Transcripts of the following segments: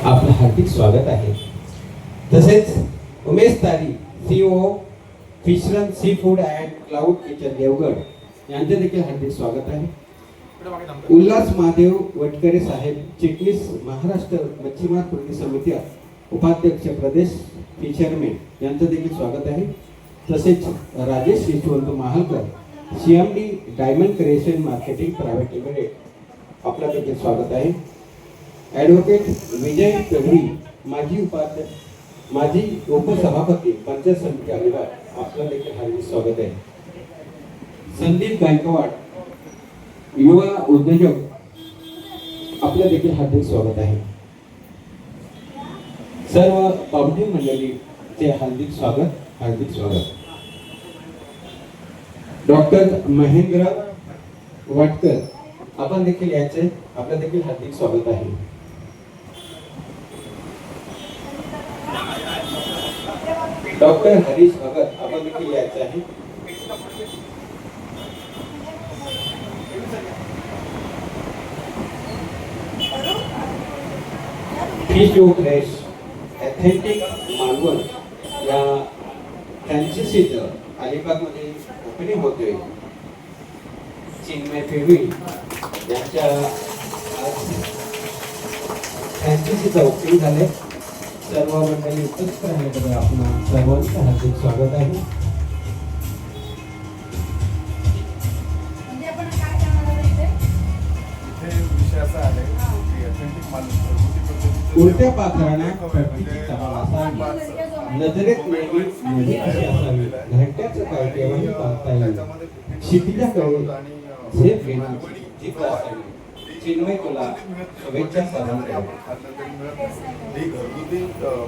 आपलं हार्दिक स्वागत आहे। तसेच उमेश तारी CEO फिशरन seafood and cloud kitchen Devgad यांचे देखील हार्दिक स्वागत आहे। उल्हास महादेव वटकरे साहेब चिटणीस महाराष्ट्र मच्छीमार कृती समिती उपाध्यक्ष प्रदेश फिशरमॅन यांचं देखील स्वागत आहे। तसेच Rajesh Yashwant Mahalkar CMD diamond creation marketing private limited आपलं देखील स्वागत आहे। ॲडव्होकेट विजय चौधरी माजी उपसभापती पंचायत समिती अलिबाग आपलं देखील हार्दिक स्वागत आहे। संदीप गायकवाड युवा उद्योजक आपलं देखील हार्दिक स्वागत आहे। सर्व पाहुणे मंडळीचे हार्दिक स्वागत। डॉक्टर महेंद्र वाटकर आपण देखील याचे आपलं देखील हार्दिक स्वागत आहे। डॉक्टर हरीश भगत आपण देखील यायचे आहे। फिश फ्रेश ऑथेंटिक मालवण या फ्रँचायझीच अलिबाग मध्ये ओपनिंग होतोय। चिन्मय पेवी यांच्या फ्रँचायझीचा ओपनिंग झाले। सर्व मंडळी उपस्थित राहिल्याबद्दल आपणा सर्वांचं हार्दिक स्वागत आहे। म्हणजे आपण काय करणार आहोत इथे विषय असा आहे की ऑथेंटिक मालवणी उलट्या पाखरांना प्रकृती चांगला असावी, नजरेत नेहमी नदी अशी असावी, घंट्याचं काय केव्हाही पाहता येईल, क्षितिजाकडे झेप घेण्याची जिद्द असावी। चिन्मय तुला शुभेच्छा सर्वांना। ही घरगुती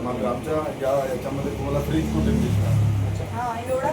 मग आमच्या याच्यामध्ये तुम्हाला फ्रीज कुठे दिसणार हा एवढा